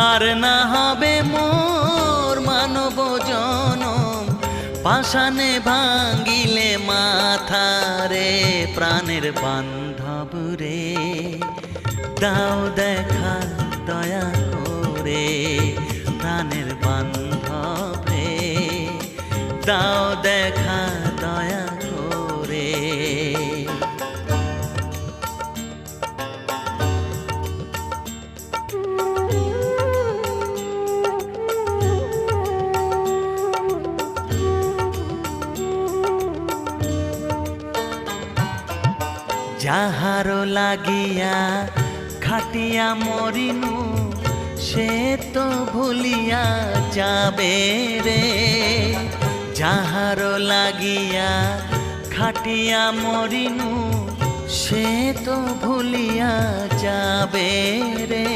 আর না হবে মোর মানব জনম, পাষাণে ভাঙ্গিলে মাথা রে। প্রাণের বান্ধব রে, দাও দেখা দয়া করে। প্রাণের বান্ধব রে, দাও দেখা দয়া করে। যাহারো লাগিয়া খাটিয়া মরিনু, সে তো ভুলিয়া যাবে রে। যাহারো লাগিয়া খাটিয়া মরিনু, সে তো ভুলিয়া যাবে রে।